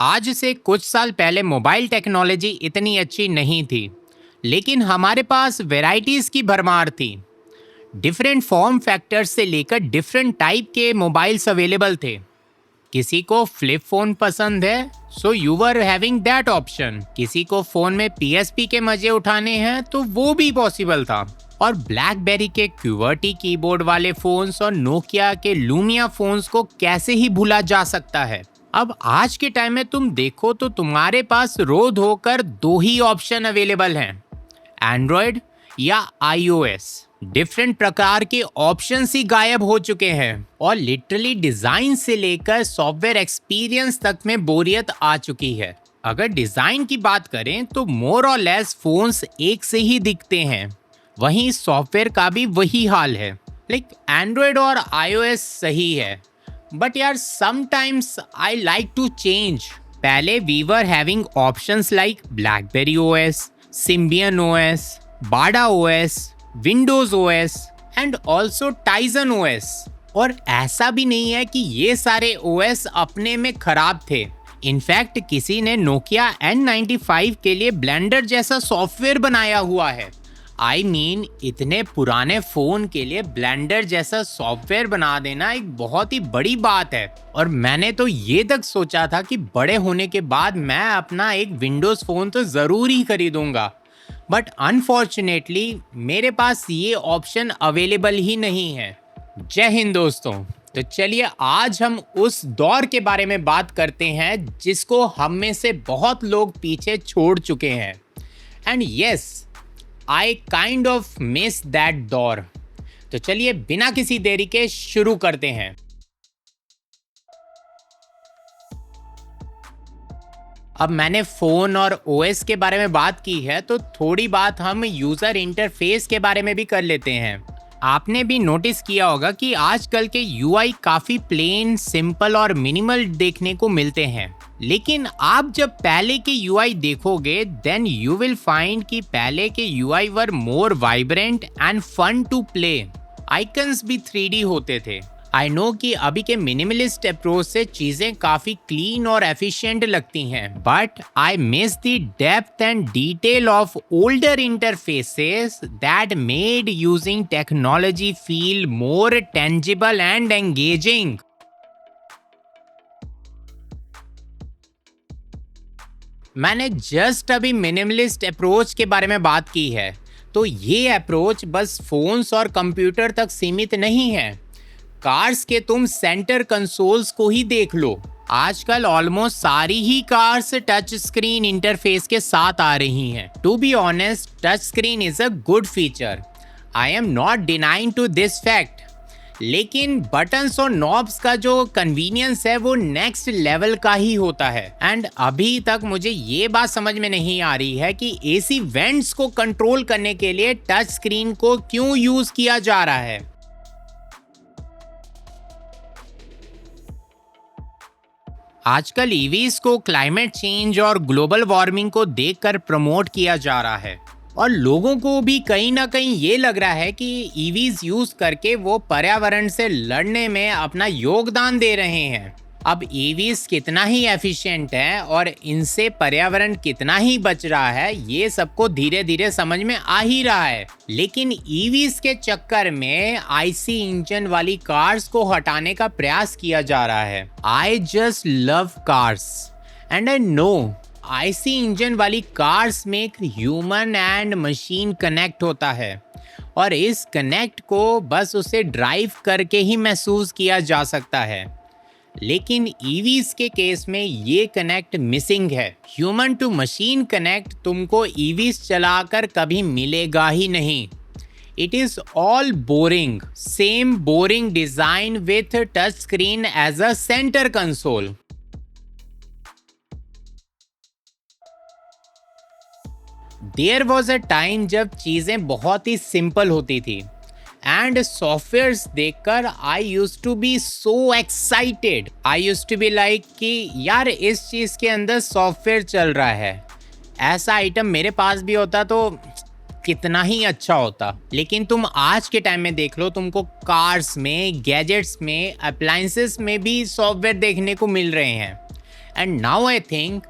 आज से कुछ साल पहले मोबाइल टेक्नोलॉजी इतनी अच्छी नहीं थी, लेकिन हमारे पास वैरायटीज़ की भरमार थी। डिफरेंट फॉर्म फैक्टर्स से लेकर डिफरेंट टाइप के मोबाइल्स अवेलेबल थे। किसी को फ्लिप फोन पसंद है, so you were having that option. किसी को फोन में पीएसपी के मजे उठाने हैं, तो वो भी पॉसिबल था। और ब्लैकबेरी के क्यूवर्टी कीबोर्ड वाले फोन्स और नोकिया के लूमिया फोन्स को कैसे ही भूला जा सकता है। अब आज के टाइम में तुम देखो तो तुम्हारे पास रो धोकर दो ही ऑप्शन अवेलेबल हैं, एंड्रॉयड या आईओएस। डिफरेंट प्रकार के ऑप्शंस ही गायब हो चुके हैं और लिटरली डिजाइन से लेकर सॉफ्टवेयर एक्सपीरियंस तक में बोरियत आ चुकी है। अगर डिजाइन की बात करें तो मोर और लेस फोन्स एक से ही दिखते हैं, वहीं सॉफ्टवेयर का भी वही हाल है। लाइक एंड्रॉयड और आईओएस सही है, बट यार sometimes I like to change. पहले we were having options like BlackBerry OS, Symbian OS, Bada OS, Windows OS and also Tizen OS. और ऐसा भी नहीं है कि ये सारे ओएस अपने में खराब थे। इनफैक्ट किसी ने नोकिया N95 के लिए ब्लेंडर जैसा सॉफ्टवेयर बनाया हुआ है। आई मीन इतने पुराने फोन के लिए ब्लेंडर जैसा सॉफ्टवेयर बना देना एक बहुत ही बड़ी बात है। और मैंने तो ये तक सोचा था कि बड़े होने के बाद मैं अपना एक विंडोज फोन तो जरूर ही खरीदूंगा, बट अनफॉर्चुनेटली मेरे पास ये ऑप्शन अवेलेबल ही नहीं है। जय हिंद दोस्तों। तो चलिए आज हम उस दौर के बारे में बात करते हैं जिसको हम में से बहुत लोग पीछे छोड़ चुके हैं। And yes, I kind of miss that दौर। तो चलिए बिना किसी देरी के शुरू करते हैं। अब मैंने फ़ोन और ओएस के बारे में बात की है, तो थोड़ी बात हम यूज़र इंटरफेस के बारे में भी कर लेते हैं। आपने भी नोटिस किया होगा कि आजकल के यूआई काफ़ी प्लेन, सिंपल और मिनिमल देखने को मिलते हैं। लेकिन आप जब पहले के यूआई देखोगे, देन यू विल फाइंड कि पहले के UI were more vibrant and fun to play. Icons भी 3D होते थे। आई नो कि अभी के मिनिमलिस्ट अप्रोच से चीजें काफी क्लीन और एफिशिएंट लगती हैं, but I miss the depth and detail of older interfaces that made using technology feel more tangible and engaging. मैंने जस्ट अभी मिनिमलिस्ट अप्रोच के बारे में बात की है, तो ये अप्रोच बस फोन्स और कंप्यूटर तक सीमित नहीं है। कार्स के तुम सेंटर कंसोल्स को ही देख लो। आजकल ऑलमोस्ट सारी ही कार्स टच स्क्रीन इंटरफेस के साथ आ रही हैं। To be honest, touch screen is a good feature, I am not denying to this fact, लेकिन बटन्स और नॉब्स का जो कन्वीनियंस है वो नेक्स्ट लेवल का ही होता है। एंड अभी तक मुझे ये बात समझ में नहीं आ रही है कि एसी वेंट्स को कंट्रोल करने के लिए टच स्क्रीन को क्यों यूज किया जा रहा है। आजकल ईवीज को क्लाइमेट चेंज और ग्लोबल वार्मिंग को देखकर प्रमोट किया जा रहा है, और लोगों को भी कहीं ना कहीं ये लग रहा है कि ईवीज यूज करके वो पर्यावरण से लड़ने में अपना योगदान दे रहे हैं। अब ईवीज कितना ही एफिशिएंट है और इनसे पर्यावरण कितना ही बच रहा है, ये सबको धीरे धीरे समझ में आ ही रहा है। लेकिन ईवीज के चक्कर में आईसी इंजन वाली कार्स को हटाने का प्रयास किया जा रहा है। I just love cars and I know IC engine वाली कार्स में एक ह्यूमन एंड मशीन कनेक्ट होता है, और इस कनेक्ट को बस उसे ड्राइव करके ही महसूस किया जा सकता है। लेकिन ईवीज के केस में ये कनेक्ट मिसिंग है। ह्यूमन टू मशीन कनेक्ट तुमको ईवीज चलाकर कभी मिलेगा ही नहीं। It is all boring, same boring design with touch screen as a centre console. There was a time जब चीज़ें बहुत ही सिंपल होती थी, एंड सॉफ्टवेयर्स देखकर I use to be so excited. I use to be like कि यार इस चीज़ के अंदर सॉफ्टवेयर चल रहा है, ऐसा आइटम मेरे पास भी होता तो कितना ही अच्छा होता। लेकिन तुम आज के टाइम में देख लो, तुमको कार्स में, गैजेट्स में, अप्लायंसेस में भी सॉफ्टवेयर देखने को मिल रहे हैं। एंड नाउ आई थिंक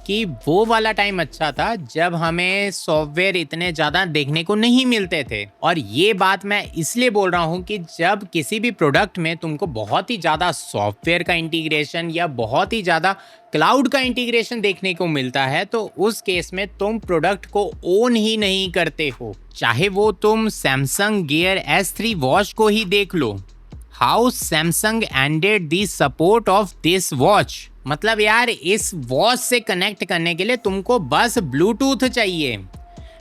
कि वो वाला टाइम अच्छा था जब हमें सॉफ्टवेयर इतने ज़्यादा देखने को नहीं मिलते थे। और ये बात मैं इसलिए बोल रहा हूँ कि जब किसी भी प्रोडक्ट में तुमको बहुत ही ज़्यादा सॉफ्टवेयर का इंटीग्रेशन या बहुत ही ज़्यादा क्लाउड का इंटीग्रेशन देखने को मिलता है तो उस केस में तुम प्रोडक्ट को ओन ही नहीं करते हो। चाहे वो तुम सैमसंग गियर S3 वॉच को ही देख लो। How Samsung ended the support of this watch. मतलब यार इस वॉच से कनेक्ट करने के लिए तुमको बस ब्लूटूथ चाहिए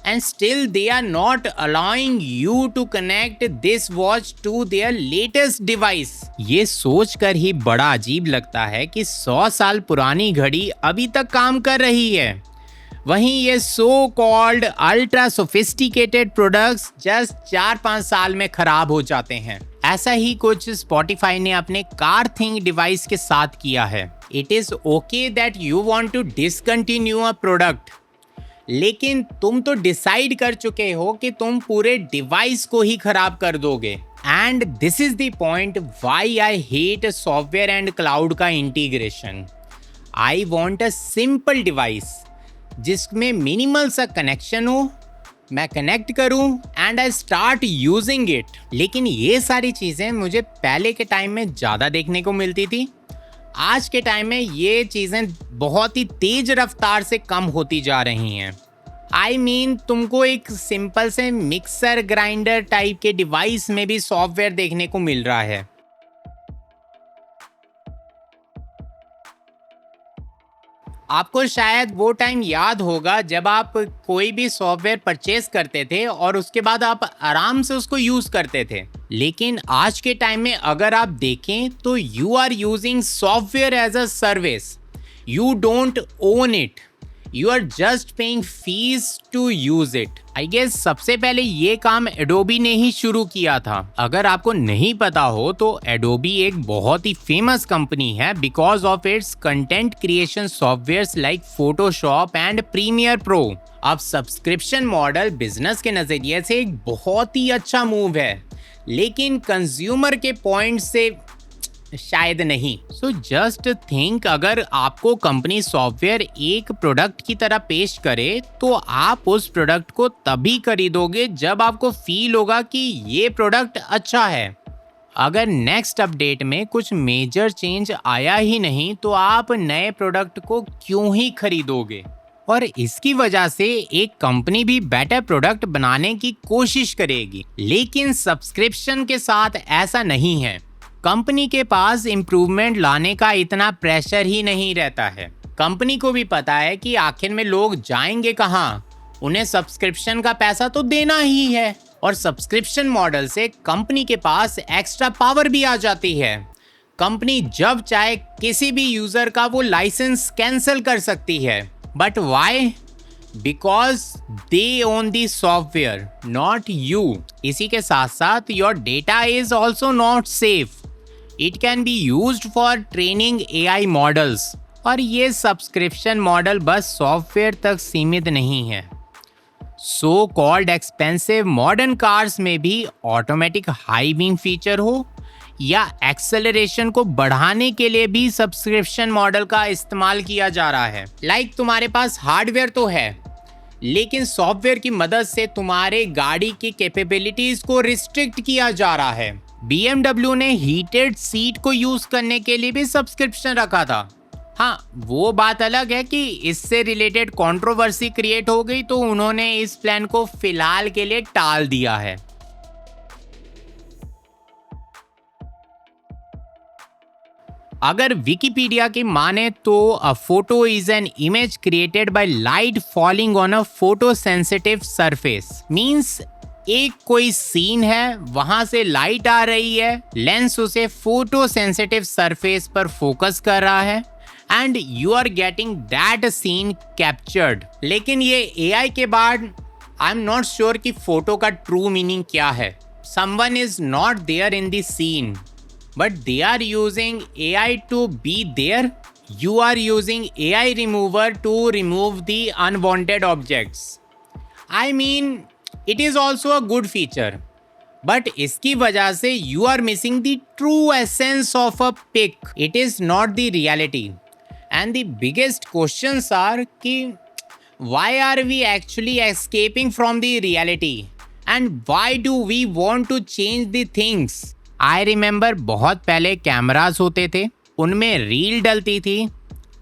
and still they are not allowing you to connect this watch to their latest device. ये सोचकर ही बड़ा अजीब लगता है कि 100 साल पुरानी घड़ी अभी तक काम कर रही है, वहीं ये so called ultra sophisticated products just 4-5 साल में खराब हो जाते हैं। ऐसा ही कुछ स्पॉटिफाई ने अपने कार थिंग डिवाइस के साथ किया है। It is okay that you want to discontinue a product, लेकिन तुम तो डिसाइड कर चुके हो कि तुम पूरे डिवाइस को ही खराब कर दोगे। And this is the point why I hate software and cloud का integration. I want a simple device जिसमें मिनिमल सा कनेक्शन हो, मैं कनेक्ट करूं and I start using it. लेकिन ये सारी चीज़ें मुझे पहले के टाइम में ज़्यादा देखने को मिलती थी। आज के टाइम में ये चीज़ें बहुत ही तेज रफ्तार से कम होती जा रही हैं। आई मीन तुमको एक सिंपल से मिक्सर ग्राइंडर टाइप के डिवाइस में भी सॉफ्टवेयर देखने को मिल रहा है। आपको शायद वो टाइम याद होगा जब आप कोई भी सॉफ्टवेयर परचेज करते थे और उसके बाद आप आराम से उसको यूज करते थे। लेकिन आज के टाइम में अगर आप देखें तो you are using software as a service. You don't own it, you are just paying fee to use it. I guess सबसे पहले ये काम एडोबी ने ही शुरू किया था। अगर आपको नहीं पता हो तो एडोबी एक बहुत ही फेमस कंपनी है because of its content creation softwares like Photoshop and Premiere Pro. अब सब्सक्रिप्शन मॉडल बिजनेस के नजरिए से एक बहुत ही अच्छा मूव है, लेकिन कंज्यूमर के पॉइंट से शायद नहीं। सो जस्ट थिंक, अगर आपको कंपनी सॉफ्टवेयर एक प्रोडक्ट की तरह पेश करे तो आप उस प्रोडक्ट को तभी खरीदोगे जब आपको फील होगा कि ये प्रोडक्ट अच्छा है। अगर नेक्स्ट अपडेट में कुछ मेजर चेंज आया ही नहीं तो आप नए प्रोडक्ट को क्यों ही खरीदोगे। और इसकी वजह से एक कंपनी भी बेटर प्रोडक्ट बनाने की कोशिश करेगी, लेकिन सब्सक्रिप्शन के साथ ऐसा नहीं है। कंपनी के पास इम्प्रूवमेंट लाने का इतना प्रेशर ही नहीं रहता है। कंपनी को भी पता है कि आखिर में लोग जाएंगे कहाँ, उन्हें सब्सक्रिप्शन का पैसा तो देना ही है। और सब्सक्रिप्शन मॉडल से कंपनी के पास एक्स्ट्रा पावर भी आ जाती है। कंपनी जब चाहे किसी भी यूजर का वो लाइसेंस कैंसिल कर सकती है। But why? Because they own the software, not you. इसी के साथ साथ your data is also not safe. It can be used for training AI models. और ये सब्सक्रिप्शन मॉडल बस सॉफ्टवेयर तक सीमित नहीं है। So called expensive modern cars में भी ऑटोमेटिक हाई बीम फीचर हो या एक्सेलरेशन को बढ़ाने के लिए भी सब्सक्रिप्शन मॉडल का इस्तेमाल किया जा रहा है। लाइक तुम्हारे पास हार्डवेयर तो है, लेकिन सॉफ्टवेयर की मदद से तुम्हारे गाड़ी की कैपेबिलिटीज को रिस्ट्रिक्ट किया जा रहा है। BMW ने हीटेड सीट को यूज करने के लिए भी सब्सक्रिप्शन रखा था। हाँ, वो बात अलग है कि इससे रिलेटेड कंट्रोवर्सी क्रिएट हो गई तो उन्होंने इस प्लान को फिलहाल के लिए टाल दिया है। अगर विकिपीडिया की माने तो a photo is an image created by light falling on a photo sensitive surface. Means एक कोई सीन है, वहां से लाइट आ रही है, लेंस उसे फोटो सेंसिटिव सरफेस पर फोकस कर रहा है and you are getting that scene captured. लेकिन ये AI के बाद आई एम नॉट श्योर कि फोटो का ट्रू मीनिंग क्या है। Someone is not there in the scene but they are using AI to be there. You are using AI remover to remove the unwanted objects. I mean, it is also a good feature, but इसकी वजह से you are missing the true essence of a pic. It is not the reality. And the biggest questions are कि why are we actually escaping from the reality and why do we want to change the things? I remember बहुत पहले cameras होते थे, उनमें reel डलती थी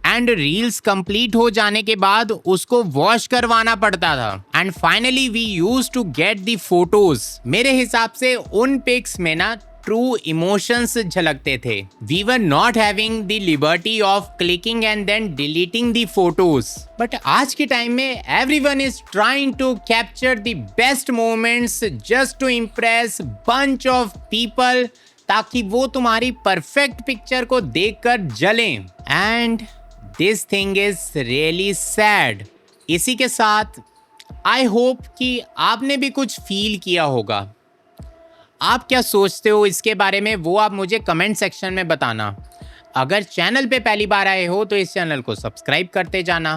and reels complete हो जाने के बाद उसको वॉश करवाना पड़ता था and finally we use to get the photos. मेरे हिसाब से उन पिक्स में ना ट्रू इमोशंस झलकते थे। We were not having the liberty of clicking and then deleting the photos. But आज के टाइम में everyone is trying to capture the best moments just to impress bunch of people, ताकि वो तुम्हारी perfect picture को देखकर जलें। And this thing is really sad. इसी के साथ आई होप कि आपने भी कुछ फील किया होगा। आप क्या सोचते हो इसके बारे में वो आप मुझे कमेंट सेक्शन में बताना। अगर चैनल पे पहली बार आए हो तो इस चैनल को सब्सक्राइब करते जाना।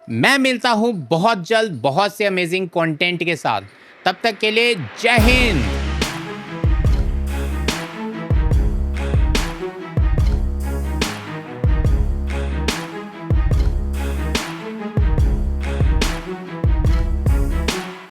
मैं मिलता हूँ बहुत जल्द बहुत से अमेजिंग कंटेंट के साथ। तब तक के लिए जय हिंद।